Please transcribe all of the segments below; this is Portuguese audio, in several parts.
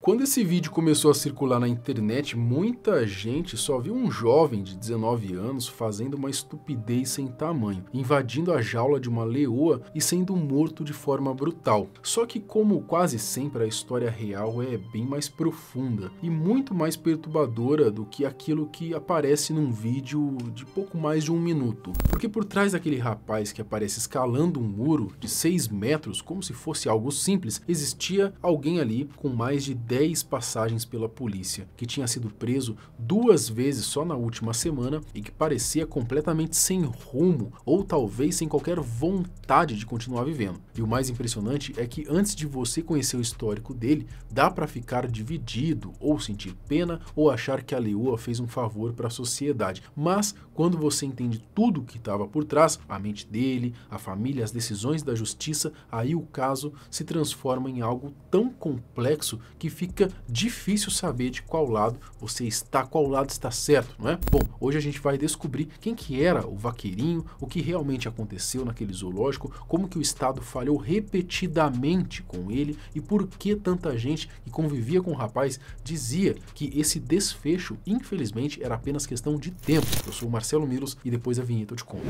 Quando esse vídeo começou a circular na internet, muita gente só viu um jovem de 19 anos fazendo uma estupidez sem tamanho, invadindo a jaula de uma leoa e sendo morto de forma brutal. Só que, como quase sempre, a história real é bem mais profunda e muito mais perturbadora do que aquilo que aparece num vídeo de pouco mais de 1 minuto. Porque por trás daquele rapaz que aparece escalando um muro de 6 metros, como se fosse algo simples, existia alguém ali com mais de 10 passagens pela polícia, que tinha sido preso 2 vezes só na última semana e que parecia completamente sem rumo ou talvez sem qualquer vontade de continuar vivendo. E o mais impressionante é que antes de você conhecer o histórico dele, dá para ficar dividido ou sentir pena ou achar que a leoa fez um favor para a sociedade. Mas quando você entende tudo o que estava por trás, a mente dele, a família, as decisões da justiça, aí o caso se transforma em algo tão complexo que fica difícil saber de qual lado você está, qual lado está certo, não é? Bom, hoje a gente vai descobrir quem que era o Vaqueirinho, o que realmente aconteceu naquele zoológico, como que o Estado falhou repetidamente com ele e por que tanta gente que convivia com o rapaz dizia que esse desfecho, infelizmente, era apenas questão de tempo. Eu sou o Marcelo Milos e depois da vinheta eu te conto.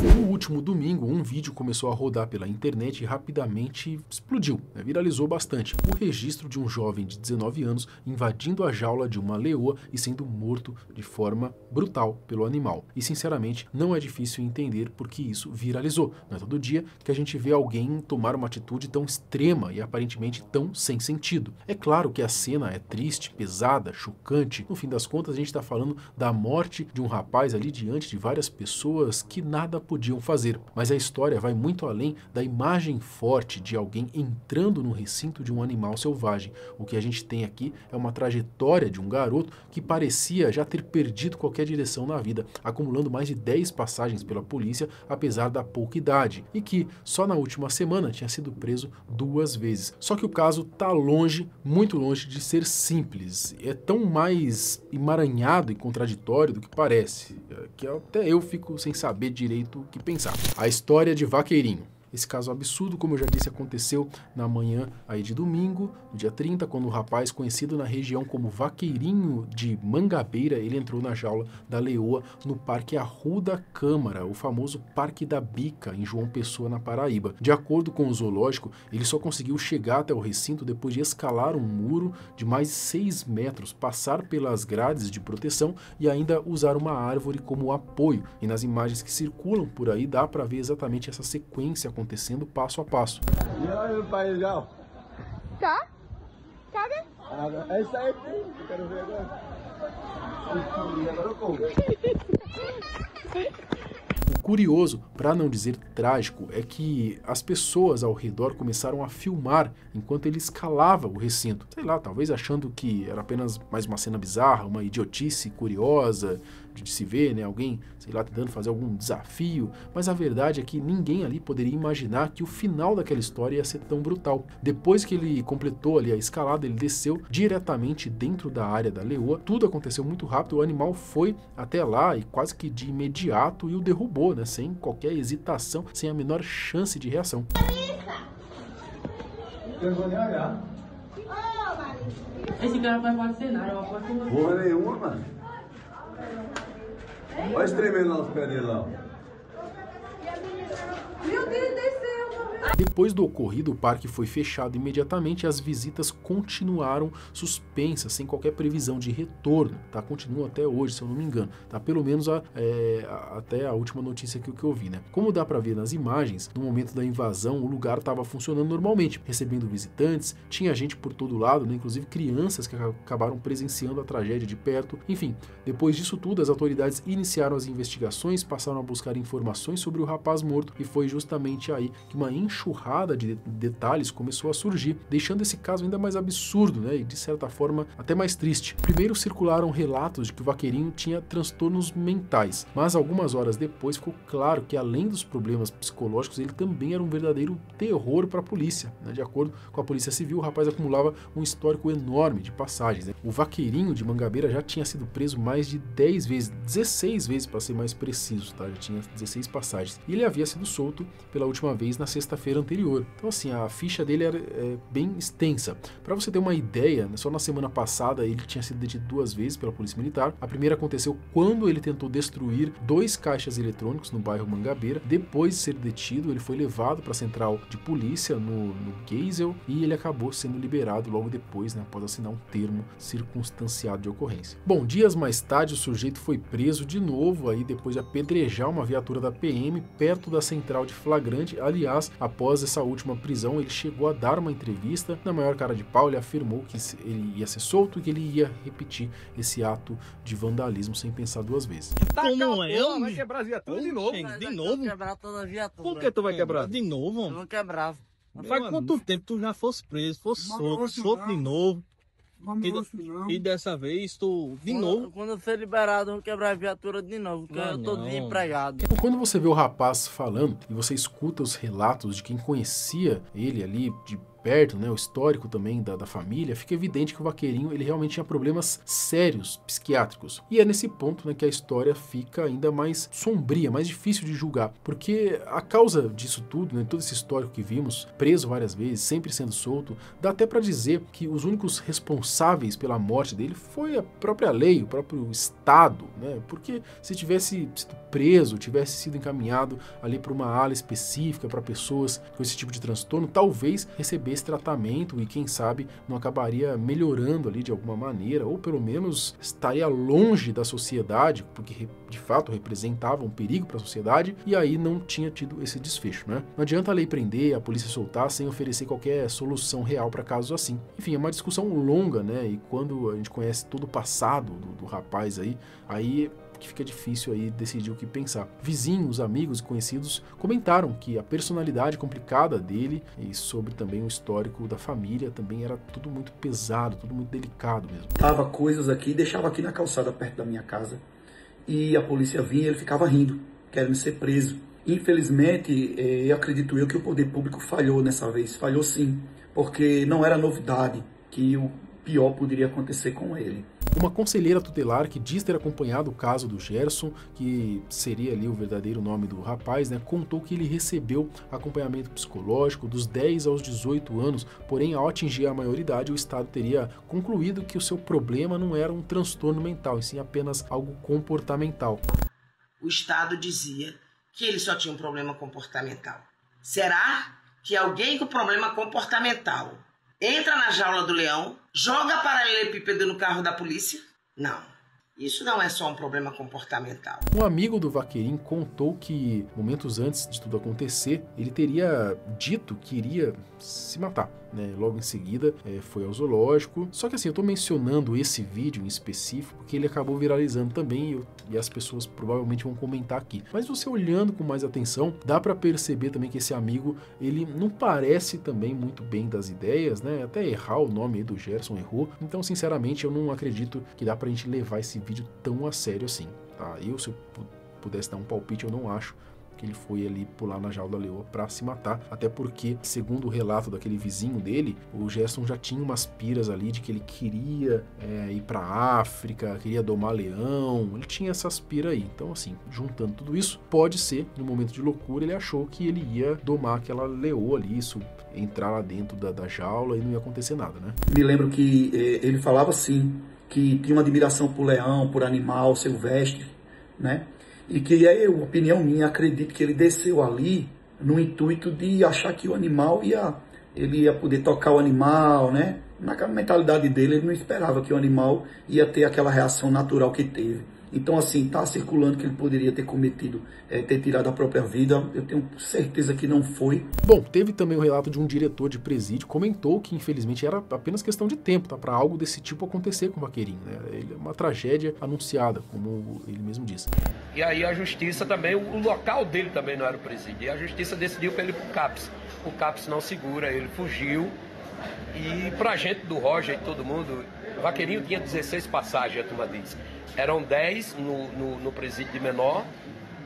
No último domingo, um vídeo começou a rodar pela internet e rapidamente explodiu, viralizou bastante. O registro de um jovem de 19 anos invadindo a jaula de uma leoa e sendo morto de forma brutal pelo animal. E sinceramente, não é difícil entender por que isso viralizou. Não é todo dia que a gente vê alguém tomar uma atitude tão extrema e aparentemente tão sem sentido. É claro que a cena é triste, pesada, chocante. No fim das contas, a gente está falando da morte de um rapaz ali diante de várias pessoas que nada podiam fazer, mas a história vai muito além da imagem forte de alguém entrando no recinto de um animal selvagem. O que a gente tem aqui é uma trajetória de um garoto que parecia já ter perdido qualquer direção na vida, acumulando mais de 10 passagens pela polícia, apesar da pouca idade, e que só na última semana tinha sido preso 2 vezes. Só que o caso tá longe, muito longe de ser simples. É tão mais emaranhado e contraditório do que parece, que até eu fico sem saber direito o que pensar. A história de Vaqueirinho. Esse caso absurdo, como eu já disse, aconteceu na manhã aí de domingo, no dia 30, quando o rapaz, conhecido na região como Vaqueirinho de Mangabeira, ele entrou na jaula da leoa no Parque Arruda Câmara, o famoso Parque da Bica, em João Pessoa, na Paraíba. De acordo com o zoológico, ele só conseguiu chegar até o recinto depois de escalar um muro de mais de 6 metros, passar pelas grades de proteção e ainda usar uma árvore como apoio. E nas imagens que circulam por aí, dá para ver exatamente essa sequência acontecendo passo a passo. E aí, pai, legal? Tá? Cadê? É isso aí, eu quero ver agora. Agora eu como. O curioso, para não dizer trágico, é que as pessoas ao redor começaram a filmar enquanto ele escalava o recinto. Sei lá, talvez achando que era apenas mais uma cena bizarra, uma idiotice curiosa de se ver, né? Alguém, sei lá, tentando fazer algum desafio, mas a verdade é que ninguém ali poderia imaginar que o final daquela história ia ser tão brutal. Depois que ele completou ali a escalada, ele desceu diretamente dentro da área da leoa, tudo aconteceu muito rápido, o animal foi até lá e quase que de imediato e o derrubou, né? Sem qualquer hesitação, sem a menor chance de reação. Eu vou nem olhar. Esse cara vai fazer nada, eu aposto que Porra nenhuma, mano. Olha espremendo lá os pés dele lá. Meu Deus, desceu. Depois do ocorrido, o parque foi fechado imediatamente e as visitas continuaram suspensas, sem qualquer previsão de retorno, tá? Continuam até hoje, se eu não me engano, tá? Pelo menos até a última notícia que eu vi, né? Como dá pra ver nas imagens, no momento da invasão, o lugar estava funcionando normalmente, recebendo visitantes, tinha gente por todo lado, né? Inclusive crianças que acabaram presenciando a tragédia de perto. Enfim, depois disso tudo, as autoridades iniciaram as investigações, passaram a buscar informações sobre o rapaz morto e foi justamente aí que uma enxurrada de detalhes começou a surgir, deixando esse caso ainda mais absurdo, né, e de certa forma até mais triste. Primeiro circularam relatos de que o Vaqueirinho tinha transtornos mentais, mas algumas horas depois ficou claro que além dos problemas psicológicos, ele também era um verdadeiro terror para a polícia, né? De acordo com a Polícia Civil, o rapaz acumulava um histórico enorme de passagens, né? O Vaqueirinho de Mangabeira já tinha sido preso mais de 10 vezes, 16 vezes para ser mais preciso, tá? Já tinha 16 passagens. E ele havia sido solto pela última vez na sexta-feira quarta-feira anterior. Então assim, a ficha dele era bem extensa. Para você ter uma ideia, só na semana passada ele tinha sido detido 2 vezes pela Polícia Militar. A primeira aconteceu quando ele tentou destruir 2 caixas eletrônicos no bairro Mangabeira. Depois de ser detido, ele foi levado para a central de polícia no Geisel e ele acabou sendo liberado logo depois, né, após assinar um termo circunstanciado de ocorrência. Bom, dias mais tarde o sujeito foi preso de novo aí depois de apedrejar uma viatura da PM perto da central de flagrante. Aliás, após essa última prisão, ele chegou a dar uma entrevista. Na maior cara de pau, ele afirmou que ele ia ser solto e que ele ia repetir esse ato de vandalismo sem pensar 2 vezes. Como é? Eu Vai quebrar as viaturas de novo. De novo? Quebrar toda a viatura. Por que tu vai quebrar? De novo? Eu vou quebrar. Faz quanto tempo tu já fosse preso, fosse solto de novo? E dessa vez tu, de novo? Quando eu ser liberado, eu vou quebrar a viatura de novo, porque eu tô desempregado. Quando você vê o rapaz falando e você escuta os relatos de quem conhecia ele ali de perto, né, o histórico também da família, fica evidente que o Vaqueirinho ele realmente tinha problemas sérios psiquiátricos. E é nesse ponto, né, que a história fica ainda mais sombria, mais difícil de julgar, porque a causa disso tudo, né, todo esse histórico que vimos, preso várias vezes, sempre sendo solto, dá até para dizer que os únicos responsáveis pela morte dele foi a própria lei, o próprio Estado, né, porque se tivesse sido preso, tivesse sido encaminhado ali para uma ala específica para pessoas com esse tipo de transtorno, talvez recebesse tratamento e quem sabe não acabaria melhorando ali de alguma maneira, ou pelo menos estaria longe da sociedade, porque de fato representava um perigo para a sociedade, e aí não tinha tido esse desfecho, né? Não adianta a lei prender, a polícia soltar sem oferecer qualquer solução real para casos assim. Enfim, é uma discussão longa, né? E quando a gente conhece todo o passado do rapaz aí que fica difícil aí decidir o que pensar. Vizinhos, amigos e conhecidos comentaram que a personalidade complicada dele e sobre também o histórico da família também era tudo muito pesado, tudo muito delicado mesmo. Tava coisas aqui, deixava aqui na calçada perto da minha casa e a polícia vinha e ele ficava rindo, querendo ser preso. Infelizmente, acredito eu que o poder público falhou nessa vez, falhou sim, porque não era novidade que o pior poderia acontecer com ele. Uma conselheira tutelar que diz ter acompanhado o caso do Gerson, que seria ali o verdadeiro nome do rapaz, né, contou que ele recebeu acompanhamento psicológico dos 10 aos 18 anos, porém ao atingir a maioridade o Estado teria concluído que o seu problema não era um transtorno mental, e sim apenas algo comportamental. O Estado dizia que ele só tinha um problema comportamental. Será que alguém com problema comportamental entra na jaula do leão, joga paralelepípedo no carro da polícia? Não. Isso não é só um problema comportamental. Um amigo do Vaqueirinho contou que, momentos antes de tudo acontecer, ele teria dito que iria se matar, né? Logo em seguida, foi ao zoológico. Só que assim, eu tô mencionando esse vídeo em específico porque ele acabou viralizando também e as pessoas provavelmente vão comentar aqui. Mas você olhando com mais atenção, dá pra perceber também que esse amigo, ele não parece também muito bem das ideias, né? Até errar o nome aí do Gerson errou. Então, sinceramente, eu não acredito que dá pra gente levar esse vídeo tão a sério assim, tá? Se eu pudesse dar um palpite, eu não acho que ele foi ali pular na jaula da leoa para se matar, até porque, segundo o relato daquele vizinho dele, o Gerson já tinha umas piras ali de que ele queria ir para África, queria domar leão, ele tinha essas piras aí. Então, assim, juntando tudo isso, pode ser, no momento de loucura, ele achou que ele ia domar aquela leoa ali, isso, entrar lá dentro da jaula e não ia acontecer nada, né? Me lembro que ele falava assim, que tinha uma admiração por leão, por animal silvestre, né? E que eu, opinião minha, acredito que ele desceu ali no intuito de achar que o animal ele ia poder tocar o animal, né? Na mentalidade dele, ele não esperava que o animal ia ter aquela reação natural que teve. Então, assim, tá circulando que ele poderia ter cometido, ter tirado a própria vida. Eu tenho certeza que não foi. Bom, teve também o relato de um diretor de presídio, comentou que infelizmente era apenas questão de tempo, tá, para algo desse tipo acontecer com o Vaqueirinho, né? Ele é uma tragédia anunciada, como ele mesmo disse. E aí a justiça também, o local dele também não era o presídio, e a justiça decidiu para ele ir pro CAPS. O CAPS não segura, ele fugiu, e pra gente do Roger e todo mundo, o Vaqueirinho tinha 16 passagens, a turma diz. Eram 10 no presídio de menor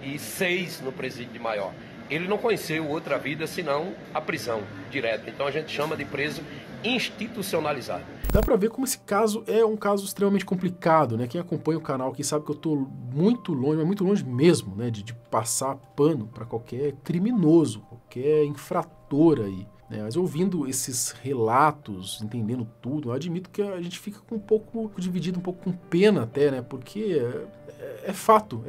e 6 no presídio de maior. Ele não conheceu outra vida senão a prisão direto. Então a gente chama de preso institucionalizado. Dá pra ver como esse caso é um caso extremamente complicado, né? Quem acompanha o canal aqui sabe que eu tô muito longe, mas muito longe mesmo, né? De passar pano pra qualquer criminoso, qualquer infrator aí. Mas ouvindo esses relatos, entendendo tudo, eu admito que a gente fica com um pouco dividido, um pouco com pena até, né? Porque é fato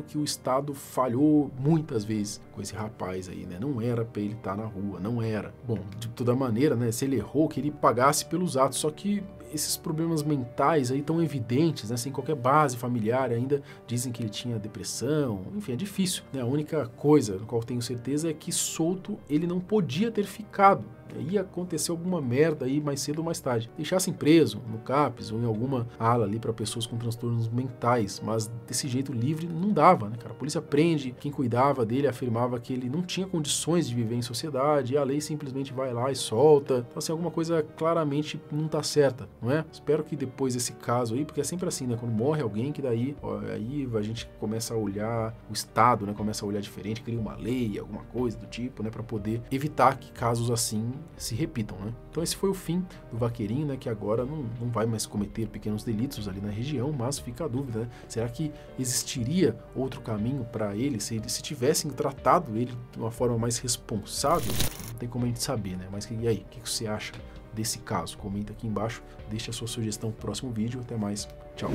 que o Estado falhou muitas vezes com esse rapaz aí, né? Não era pra ele estar na rua, não era. Bom, de toda maneira, né? Se ele errou, que ele pagasse pelos atos, só que esses problemas mentais aí tão evidentes, né? Sem qualquer base familiar, ainda dizem que ele tinha depressão, enfim, é difícil, né? A única coisa na qual tenho certeza é que solto ele não podia ter ficado. Ia acontecer alguma merda aí mais cedo ou mais tarde. Deixassem preso no CAPS ou em alguma ala ali para pessoas com transtornos mentais, mas desse jeito livre não dava, né, cara? A polícia prende, quem cuidava dele afirmava que ele não tinha condições de viver em sociedade e a lei simplesmente vai lá e solta. Então, assim, alguma coisa claramente não tá certa, não é? Espero que depois desse caso aí, porque é sempre assim, né? Quando morre alguém, que daí, aí a gente começa a olhar o Estado, né? Começa a olhar diferente, cria uma lei, alguma coisa do tipo, né? Para poder evitar que casos assim se repitam, né? Então esse foi o fim do Vaqueirinho, né? Que agora não vai mais cometer pequenos delitos ali na região, mas fica a dúvida, né? Será que existiria outro caminho para ele se tivessem tratado ele de uma forma mais responsável? Não tem como a gente saber, né? Mas e aí? O que você acha desse caso? Comenta aqui embaixo, deixa a sua sugestão pro próximo vídeo. Até mais. Tchau.